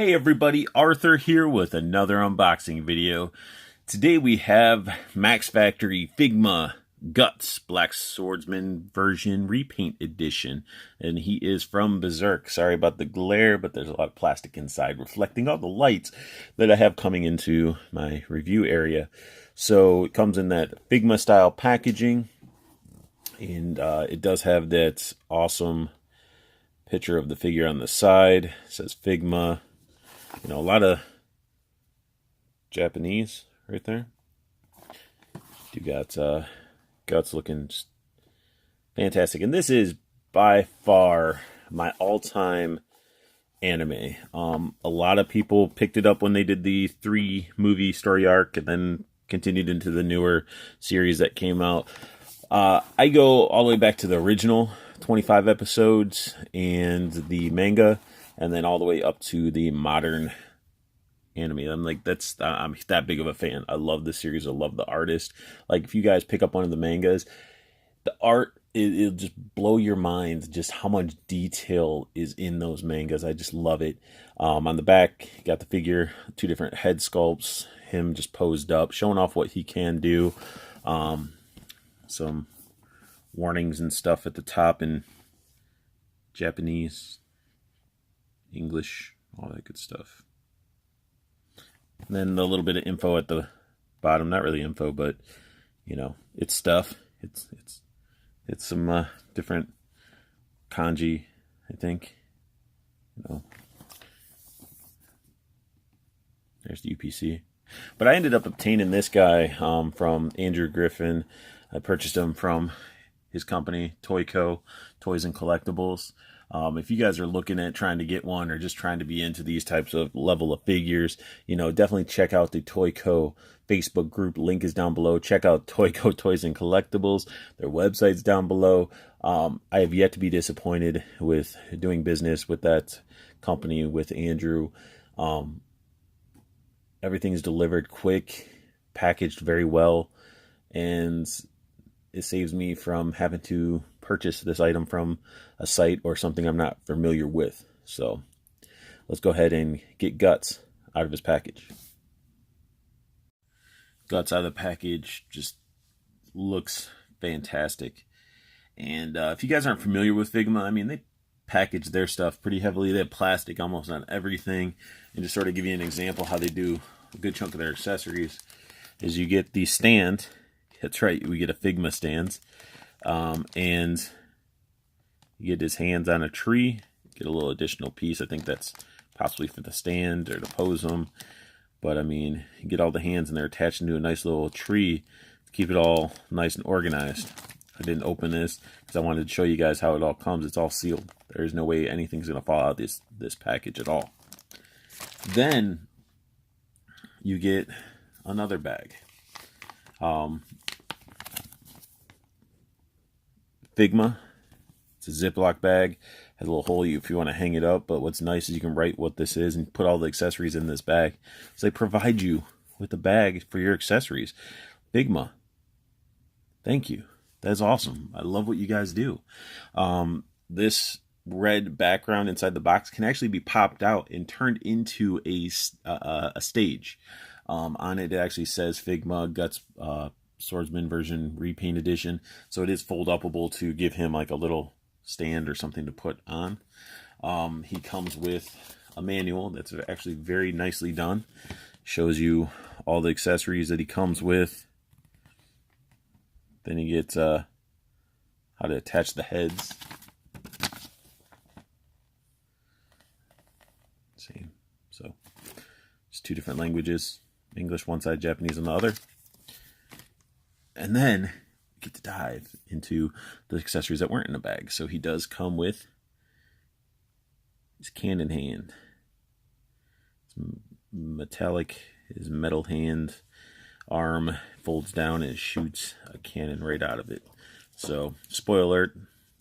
Hey everybody, Arthur here with another unboxing video. Today we have Max Factory Figma Guts Black Swordsman version repaint edition, and he is from Berserk. Sorry about the glare, but there's a lot of plastic inside reflecting all the lights that I have coming into my review area. So it comes in that Figma style packaging, and it does have that awesome picture of the figure on the side. It says Figma. You know, a lot of Japanese right there. You got Guts looking just fantastic. And this is by far my all-time anime. A lot of people picked it up when they did the 3-movie story arc and then continued into the newer series that came out. I go all the way back to the original 25 episodes and the manga, and then all the way up to the modern anime. I'm that big of a fan. I love the series. I love the artist. Like, if you guys pick up one of the mangas, the art, it'll just blow your mind just how much detail is in those mangas. I just love it. On the back, you got the figure, 2 different head sculpts, him just posed up, showing off what he can do. Some warnings and stuff at the top in Japanese, English, all that good stuff. And then a little bit of info at the bottom. Not really info, but you know, it's stuff. It's some different kanji, I think. You know, there's the UPC. But I ended up obtaining this guy from Andrew Griffin. I purchased him from his company, Toyco Toys and Collectibles. If you guys are looking at trying to get one or just trying to be into these types of level of figures, you know, definitely check out the Toyco Facebook group. Link is down below. Check out Toyco Toys and Collectibles. Their website's down below. I have yet to be disappointed with doing business with that company, with Andrew. Everything's delivered quick, packaged very well, and it saves me from having to purchase this item from a site or something I'm not familiar with. So let's go ahead and get Guts out of his package. Guts out of the package just looks fantastic. And if you guys aren't familiar with Figma, I mean, they package their stuff pretty heavily. They have plastic almost on everything. And just sort of give you an example how they do a good chunk of their accessories is you get the stand. That's right, we get a Figma stand. And you get his hands on a tree, get a little additional piece. I think that's possibly for the stand or to pose them. But I mean, you get all the hands and they're attached into a nice little tree to keep it all nice and organized. I didn't open this because I wanted to show you guys how it all comes. It's all sealed. There's no way anything's going to fall out of this package at all. Then you get another bag. Figma. It's a Ziploc bag. Has a little hole if you want to hang it up. But what's nice is you can write what this is and put all the accessories in this bag. So they provide you with a bag for your accessories. Figma. Thank you. That's awesome. I love what you guys do. This red background inside the box can actually be popped out and turned into a stage. On it, it actually says Figma Guts Swordsman version repaint edition, so it is fold upable to give him like a little stand or something to put on. He comes with a manual that's actually very nicely done. Shows you all the accessories that he comes with. Then you get how to attach the heads. See, so it's 2 different languages, English one side, Japanese on the other. And then we get to dive into the accessories that weren't in the bag. So he does come with his cannon hand. It's metallic, his metal hand arm folds down and shoots a cannon right out of it. So, spoiler alert,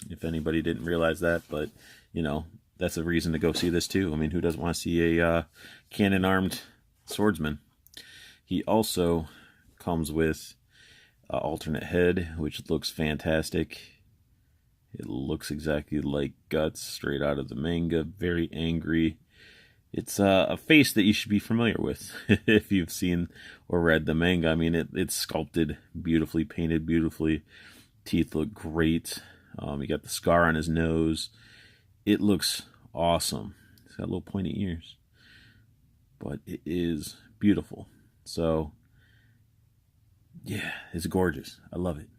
if anybody didn't realize that, but, you know, that's a reason to go see this too. I mean, who doesn't want to see a cannon-armed swordsman? He also comes with alternate head, which looks fantastic. It looks exactly like Guts straight out of the manga. Very angry. It's a face that you should be familiar with if you've seen or read the manga. I mean, it's sculpted beautifully, painted beautifully. Teeth look great. You got the scar on his nose. It looks awesome. He's got little pointy ears, but it is beautiful. So, yeah, it's gorgeous. I love it.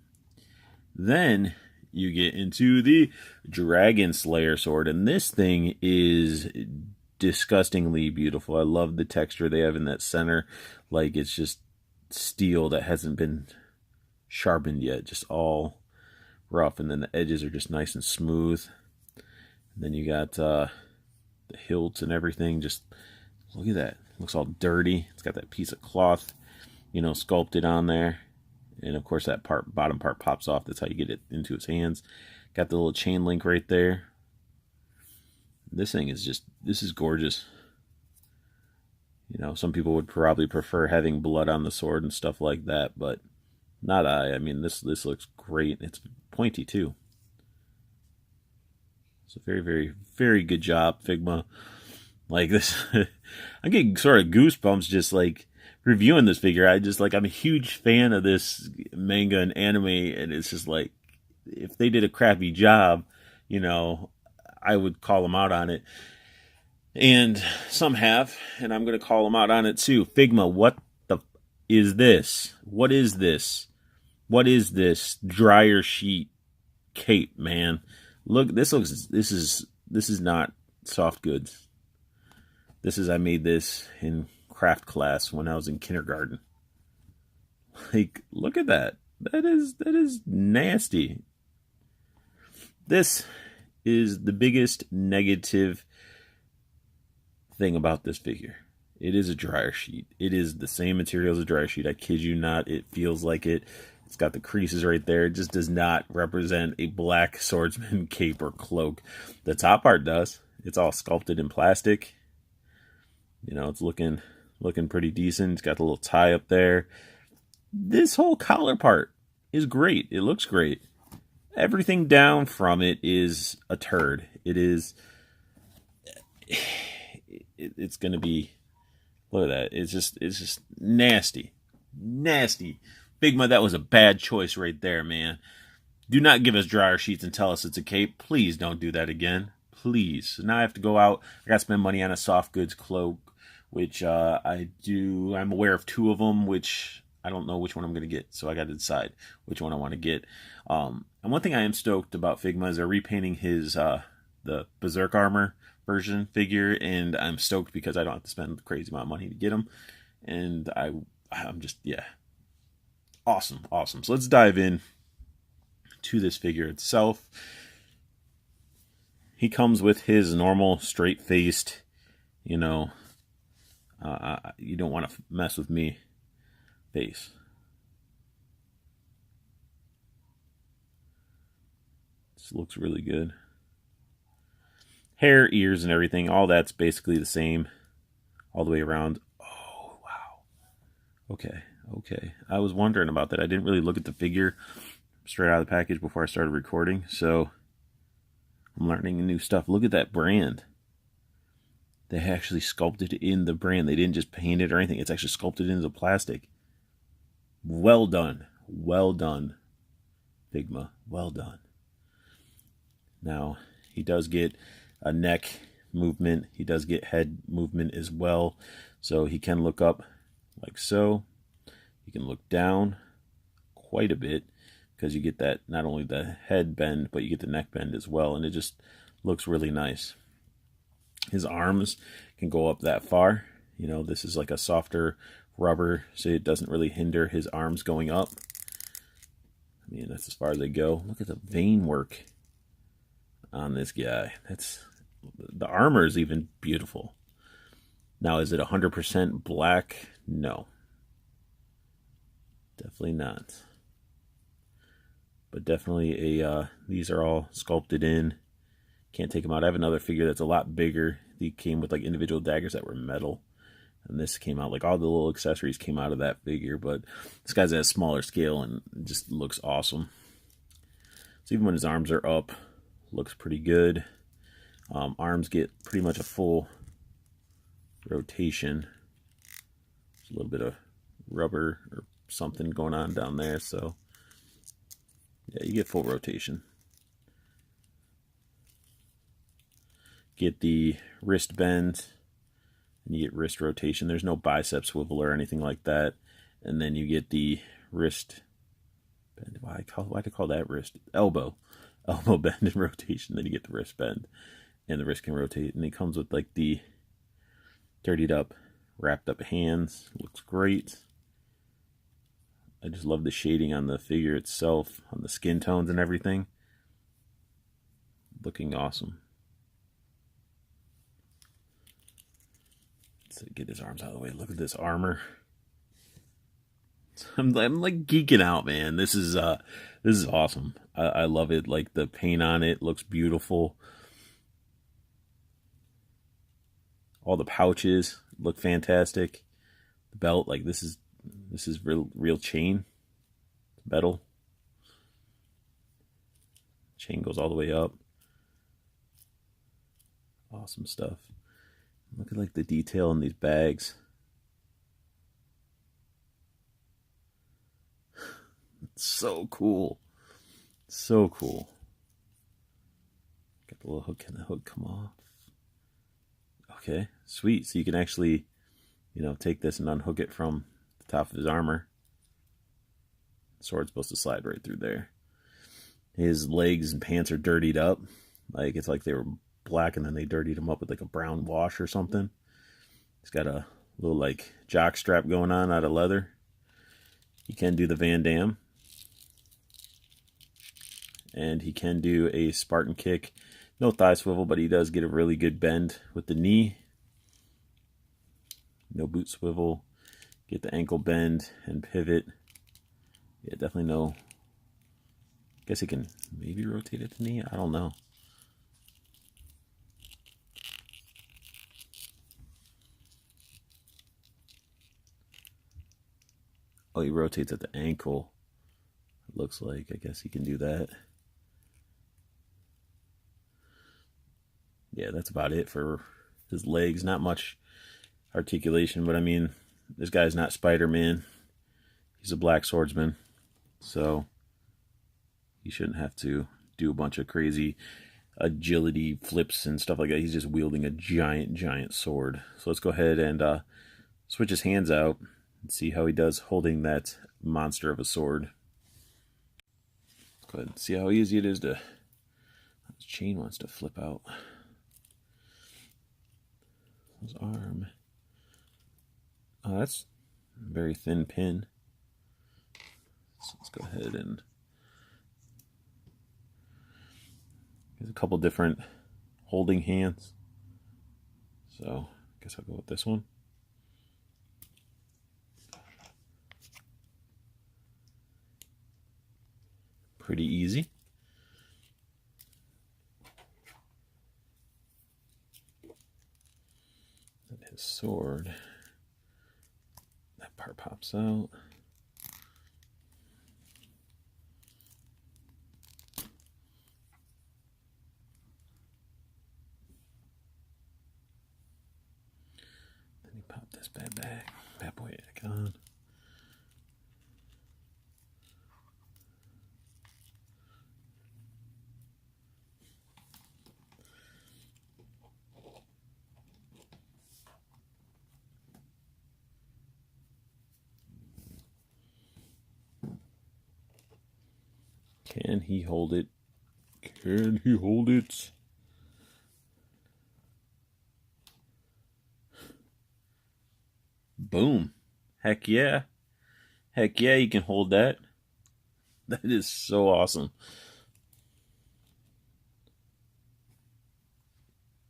Then you get into the Dragon Slayer sword, and this thing is disgustingly beautiful. I love the texture they have in that center. Like, it's just steel that hasn't been sharpened yet, just all rough, and then the edges are just nice and smooth. And then you got the hilts and everything. Just look at that. It looks all dirty. It's got that piece of cloth, you know, sculpted on there. And of course that bottom part pops off. That's how you get it into his hands. Got the little chain link right there. This thing is just, this is gorgeous. You know, some people would probably prefer having blood on the sword and stuff like that, but not I. I mean, this looks great. It's pointy too. It's a very, very, very good job, Figma. Like this, I'm getting sort of goosebumps just like reviewing this figure. I'm a huge fan of this manga and anime, and it's just like, if they did a crappy job, you know, I would call them out on it. And some have, and I'm going to call them out on it too. Figma, what the is this? What is this? What is this dryer sheet cape, man? Look, this is not soft goods. I made this in craft class when I was in kindergarten. Like, look at that. That is nasty. This is the biggest negative thing about this figure. It is a dryer sheet. It is the same material as a dryer sheet. I kid you not. It feels like it. It's got the creases right there. It just does not represent a black swordsman cape or cloak. The top part does. It's all sculpted in plastic. You know, it's looking pretty decent. It's got the little tie up there. This whole collar part is great. It looks great. Everything down from it is a turd. It's going to be, look at that. It's just nasty. Nasty. Figma, that was a bad choice right there, man. Do not give us dryer sheets and tell us it's a cape. Please don't do that again. Please. So now I have to go out. I got to spend money on a soft goods cloak, which I'm aware of two of them, which I don't know which one I'm going to get. So I got to decide which one I want to get. And one thing I am stoked about Figma is they're repainting his the Berserk armor version figure, and I'm stoked because I don't have to spend a crazy amount of money to get him. And I'm just, yeah. Awesome. So let's dive in to this figure itself. He comes with his normal straight-faced, you know, you don't want to mess with me face. This looks really good. Hair, ears, and everything, all that's basically the same all the way around. Oh, wow. Okay. I was wondering about that. I didn't really look at the figure straight out of the package before I started recording, so I'm learning new stuff. Look at that brand. They actually sculpted in the brand. They didn't just paint it or anything. It's actually sculpted into the plastic. Well done. Well done, Figma. Well done. Now, he does get a neck movement. He does get head movement as well. So he can look up like so. You can look down quite a bit because you get that, not only the head bend, but you get the neck bend as well. And it just looks really nice. His arms can go up that far. You know, this is like a softer rubber, so it doesn't really hinder his arms going up. I mean, that's as far as they go. Look at the vein work on this guy. The armor is even beautiful. Now, is it 100% black? No. Definitely not. But definitely these are all sculpted in. Can't take them out. I have another figure that's a lot bigger. They came with like individual daggers that were metal. And this came out, like all the little accessories came out of that figure. But this guy's at a smaller scale and it just looks awesome. So even when his arms are up, looks pretty good. Arms get pretty much a full rotation. There's a little bit of rubber or something going on down there, so yeah, you get full rotation. Get the wrist bend, and you get wrist rotation. There's no bicep swivel or anything like that. And then you get the wrist bend. Why do I call that wrist? Elbow bend and rotation. Then you get the wrist bend, and the wrist can rotate. And it comes with like the dirtied up, wrapped up hands. Looks great. I just love the shading on the figure itself, on the skin tones and everything. Looking awesome. Let's get his arms out of the way. Look at this armor. I'm like geeking out, man. This is awesome. I love it. Like the paint on it looks beautiful. All the pouches look fantastic. The belt, like this is real chain, metal. Chain goes all the way up. Awesome stuff. Look at like the detail in these bags. It's so cool. So cool. Got the little hook. Can the hook come off? Okay, sweet. So you can actually, take this and unhook it from the top of his armor. The sword's supposed to slide right through there. His legs and pants are dirtied up. Like it's like they were black and then they dirtied him up with like a brown wash or something. He's got a little like jock strap going on out of leather. He can do the Van Damme. And he can do a Spartan kick. No thigh swivel, but he does get a really good bend with the knee. No boot swivel. Get the ankle bend and pivot. Yeah, definitely no. I guess he can maybe rotate at the knee. I don't know. Oh, he rotates at the ankle. It looks like. I guess he can do that. Yeah, that's about it for his legs. Not much articulation, but I mean, this guy's not Spider-Man. He's a black swordsman, so he shouldn't have to do a bunch of crazy agility flips and stuff like that. He's just wielding a giant sword. So let's go ahead and switch his hands out and see how he does holding that monster of a sword. Let's go ahead and see how easy it is to... His chain wants to flip out. His arm. Oh, that's a very thin pin. So let's go ahead and... There's a couple different holding hands. So I guess I'll go with this one. Pretty easy. And his sword, that part pops out. Then you pop this bad boy back on. Can he hold it? Can he hold it? Boom. Heck yeah. Heck yeah, you can hold that. That is so awesome.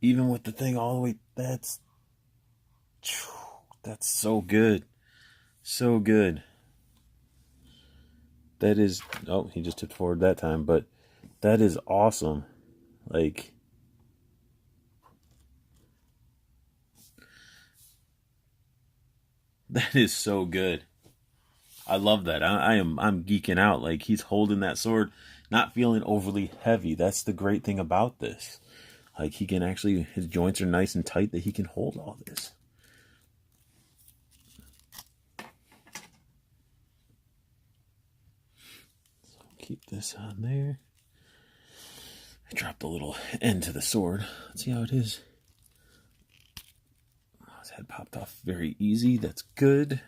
Even with the thing all the way, that's so good. So good. That is, oh, he just tipped forward that time, but that is awesome. Like, that is so good. I love that. I'm geeking out. Like, he's holding that sword, not feeling overly heavy. That's the great thing about this. Like, he can actually, his joints are nice and tight that he can hold all this. keep this on there. I dropped the little end to the sword. Let's see how it is. Oh, his head popped off very easy. That's good.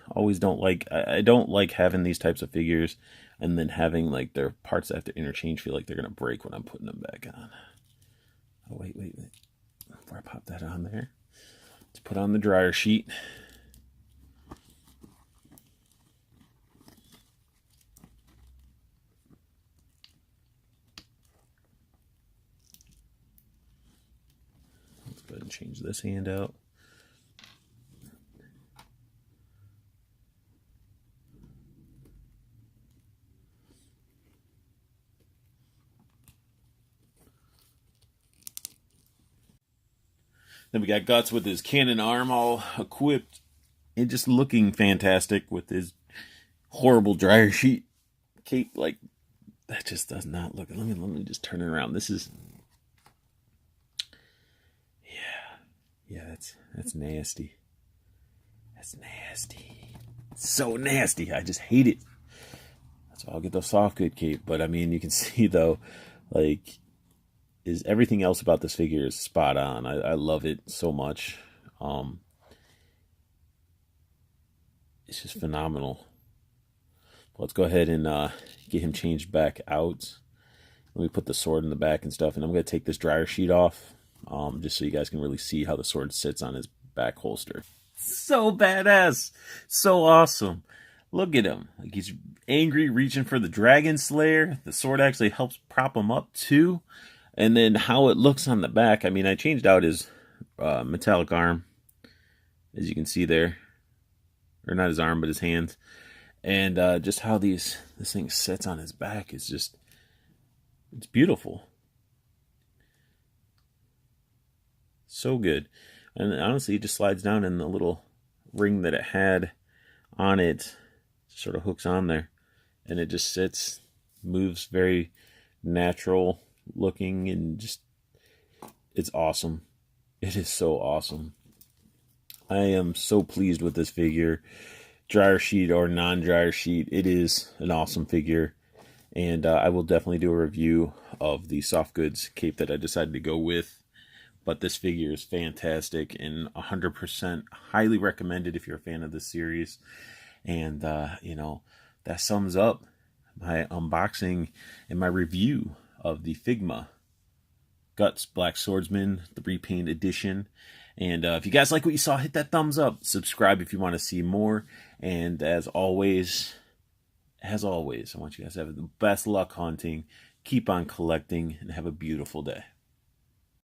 Always don't like, I don't like having these types of figures and then having like their parts that have to interchange feel like they're going to break when I'm putting them back on. Oh, wait. Before I pop that on there, let's put on the dryer sheet. Let's go ahead and change this hand out. Then we got Guts with his cannon arm all equipped and just looking fantastic with his horrible dryer sheet cape. Like, that just does not look. Let me just turn it around. This is, yeah, that's nasty. That's nasty. It's so nasty. I just hate it. That's why I'll get the soft good cape. But I mean, you can see though, like, is everything else about this figure is spot on. I love it so much. It's just phenomenal. Let's go ahead and get him changed back out. Let me put the sword in the back and stuff, and I'm going to take this dryer sheet off, just so you guys can really see how the sword sits on his back holster. So badass. So awesome. Look at him. Like, he's angry, reaching for the Dragon Slayer. The sword actually helps prop him up too. And then how it looks on the back. I mean, I changed out his metallic arm, as you can see there. Or not his arm, but his hands. And just how this thing sits on his back is just, it's beautiful. So good. And honestly, it just slides down, and the little ring that it had on it sort of hooks on there. And it just sits, moves very natural looking, and just, it's awesome. It is so awesome. I am so pleased with this figure. Dryer sheet or non-dryer sheet, it is an awesome figure. And I will definitely do a review of the soft goods cape that I decided to go with. But this figure is fantastic and 100% highly recommended if you're a fan of this series. And, you know, that sums up my unboxing and my review of the Figma Guts Black Swordsman, the Repaint edition. And if you guys like what you saw, hit that thumbs up. Subscribe if you want to see more. And as always, I want you guys to have the best luck hunting. Keep on collecting and have a beautiful day.